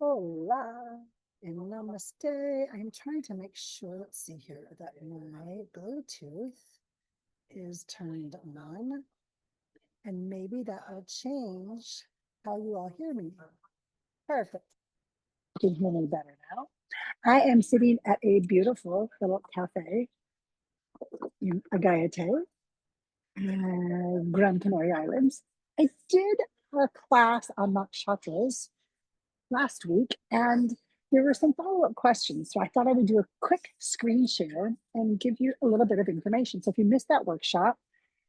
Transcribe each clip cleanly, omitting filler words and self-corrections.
Hola and namaste. I'm trying to make sure, let's see here, that my Bluetooth is turned on, and maybe that will change how you all hear me. Perfect. You can hear me better now. I am sitting at a beautiful little cafe in Agayate, Gran Canaria Islands. I did a class on nakshatras last week, and there were some follow-up questions. So I thought I would do a quick screen share and give you a little bit of information. So if you missed that workshop,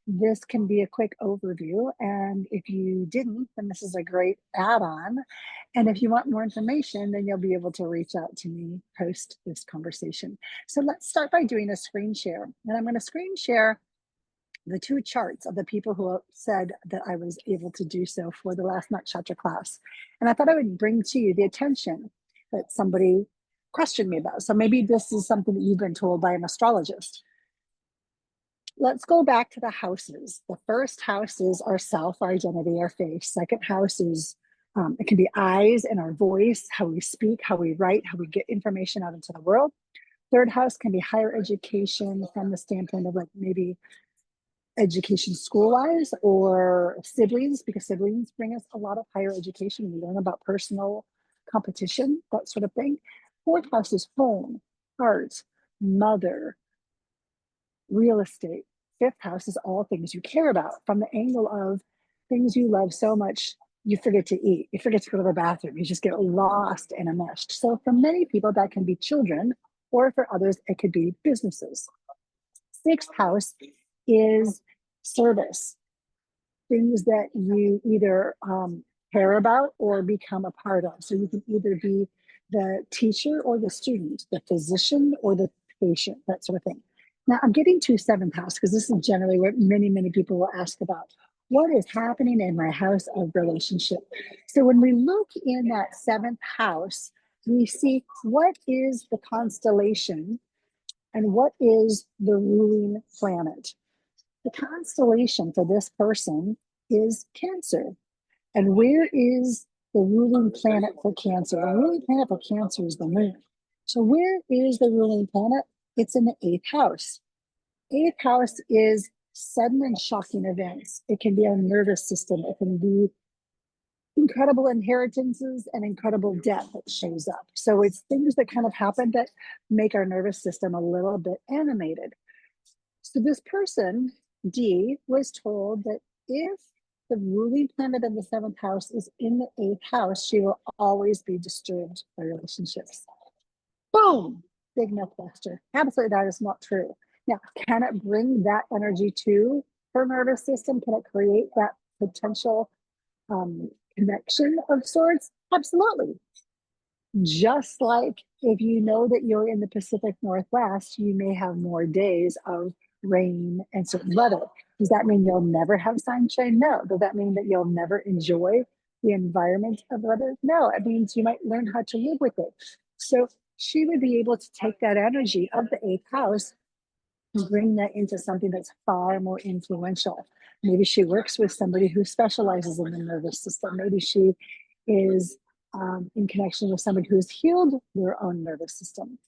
this can be a quick overview. And if you didn't, then this is a great add-on. And if you want more information, then you'll be able to reach out to me post this conversation. So let's start by doing a screen share. And I'm going to screen share the two charts of the people who said that I was able to do so for the last nakshatra class. And I thought I would bring to you the attention that somebody questioned me about. So maybe this is something that you've been told by an astrologist. Let's go back to the houses. The first house is our self, our identity, our face. Second house is, it can be eyes and our voice, how we speak, how we write, how we get information out into the world. Third house can be higher education from the standpoint of like maybe education school-wise or siblings, because siblings bring us a lot of higher education. We learn about personal competition, that sort of thing. Fourth house is home, art, mother, real estate. Fifth house is all things you care about from the angle of things you love so much you forget to eat, you forget to go to the bathroom, you just get lost and enmeshed. So for many people that can be children, or for others it could be businesses. Sixth house is service, things that you either care about or become a part of. So you can either be the teacher or the student, the physician or the patient, that sort of thing. Now I'm getting to seventh house because this is generally what many people will ask about. What is happening in my house of relationship? So when we look in that seventh house, we see what is the constellation and what is the ruling planet. The constellation for this person is Cancer. And where is the ruling planet for Cancer? The ruling planet for Cancer is the moon. So where is the ruling planet? It's in the eighth house. Eighth house is sudden and shocking events. It can be our nervous system. It can be incredible inheritances and incredible death that shows up. So it's things that kind of happen that make our nervous system a little bit animated. So this person, D, was told that if the ruling planet in the seventh house is in the eighth house, she will always be disturbed by relationships. Boom! Big mythbuster. Absolutely, that is not true. Now, can it bring that energy to her nervous system? Can it create that potential connection of sorts? Absolutely. Just like if you know that you're in the Pacific Northwest, you may have more days of rain and certain weather. Does that mean you'll never have sunshine? No. Does that mean that you'll never enjoy the environment of weather? No. It means you might learn how to live with it. So she would be able to take that energy of the eighth house and bring that into something that's far more influential. Maybe she works with somebody who specializes in the nervous system. Maybe she is in connection with somebody who's healed their own nervous system.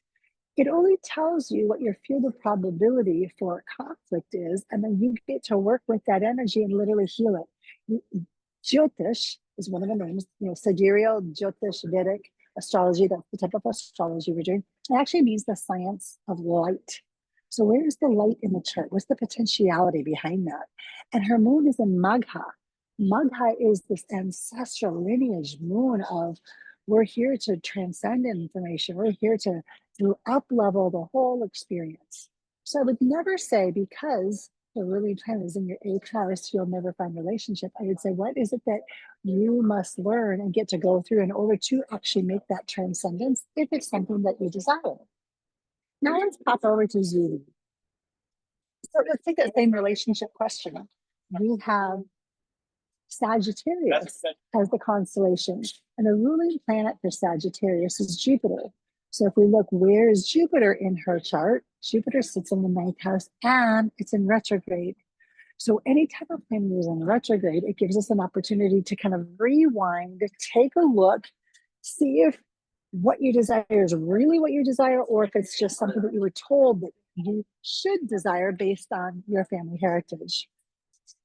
It only tells you what your field of probability for conflict is, and then you get to work with that energy and literally heal it. Jyotish is one of the names, sidereal, Jyotish, Vedic astrology, that's the type of astrology we're doing. It actually means the science of light. So where's the light in the chart? What's the potentiality behind that? And her moon is in Magha. Magha is this ancestral lineage moon of we're here to transcend information. We're here to up-level the whole experience. So I would never say because the ruling planet is in your eighth house, you'll never find a relationship. I would say, what is it that you must learn and get to go through in order to actually make that transcendence if it's something that you desire? Now let's pop over to Zulu. So let's take that same relationship question. We have Sagittarius as the constellation, and the ruling planet for Sagittarius is Jupiter. So if we look, where is Jupiter in her chart? Jupiter sits in the ninth house and it's in retrograde. So anytime a planet is in retrograde, it gives us an opportunity to kind of rewind, take a look, See if what you desire is really what you desire, or if it's just something that you were told that you should desire based on your family heritage.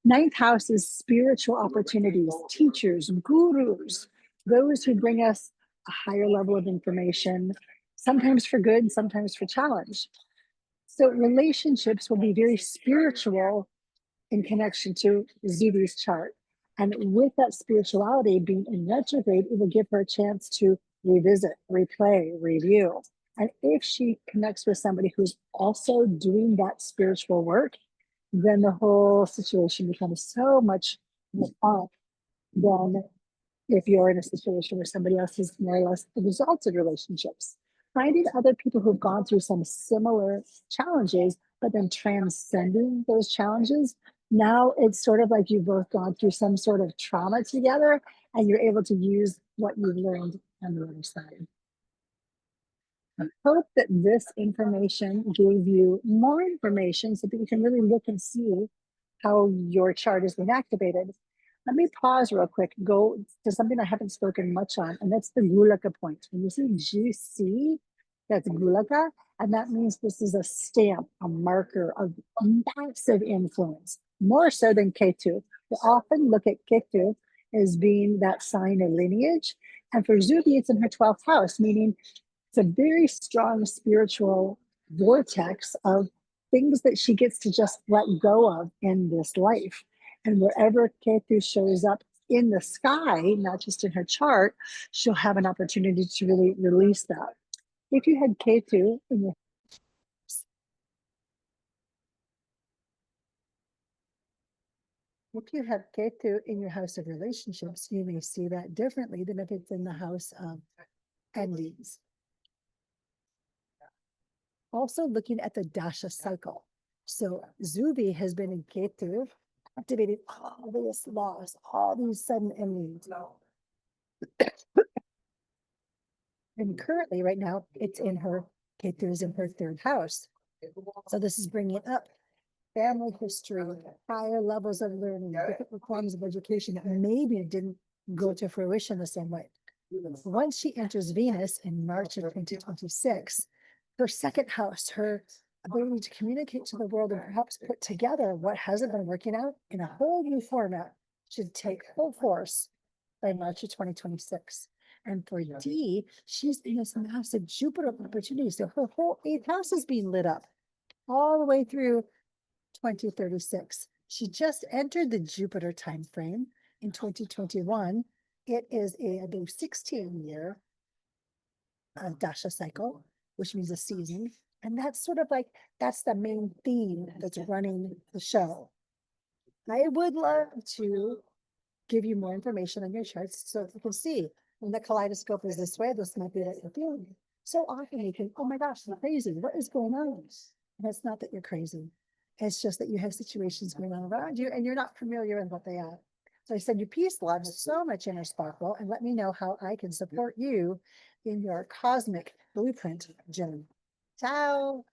Ninth house is spiritual opportunities, teachers, gurus, those who bring us a higher level of information, sometimes for good, sometimes for challenge. So relationships will be very spiritual in connection to Zubi's chart. And with that spirituality being in retrograde, it will give her a chance to revisit, replay, review. And if she connects with somebody who's also doing that spiritual work, then the whole situation becomes so much more fun than if you're in a situation where somebody else is more or less exalted relationships. Finding other people who've gone through some similar challenges, but then transcending those challenges. Now it's sort of like you've both gone through some sort of trauma together, and you're able to use what you've learned on the other side. I hope that this information gave you more information so that you can really look and see how your chart has been activated. Let me pause real quick, go to something I haven't spoken much on, and that's the Gulaka point. When you see GC, that's Gulaka, and that means this is a stamp, a marker of massive influence, more so than Ketu. We often look at Ketu as being that sign of lineage, and for Zubi, it's in her 12th house, meaning it's a very strong spiritual vortex of things that she gets to just let go of in this life. And wherever Ketu shows up in the sky, not just in her chart, she'll have an opportunity to really release that. If you had Ketu in your if you have Ketu in your house of relationships, you may see that differently than if it's in the house of endings. Also looking at the dasha cycle. So Zubi has been in Ketu, activated all this loss, all these sudden endings. And currently, right now, it's in her, Ketu is in her third house. So this is bringing up family history, higher levels of learning, different forms of education that maybe didn't go to fruition the same way. Once she enters Venus in March of 2026, her second house, her ability to communicate to the world and perhaps put together what hasn't been working out in a whole new format, should take full force by March of 2026. And for D, she's in this massive Jupiter opportunity. So her whole eighth house is being lit up all the way through 2036. She just entered the Jupiter time frame in 2021. It is I believe, 16-year dasha cycle, which means a season. And that's sort of like, that's the main theme that's running the show. I would love to give you more information on your charts so you can see when the kaleidoscope is this way, this might be what you're feeling. So often you think, oh my gosh, I'm crazy. What is going on? And it's not that you're crazy. It's just that you have situations going on around you and you're not familiar with what they are. So I send you peace, love, so much inner sparkle, and let me know how I can support you in your cosmic blueprint journey. Ciao.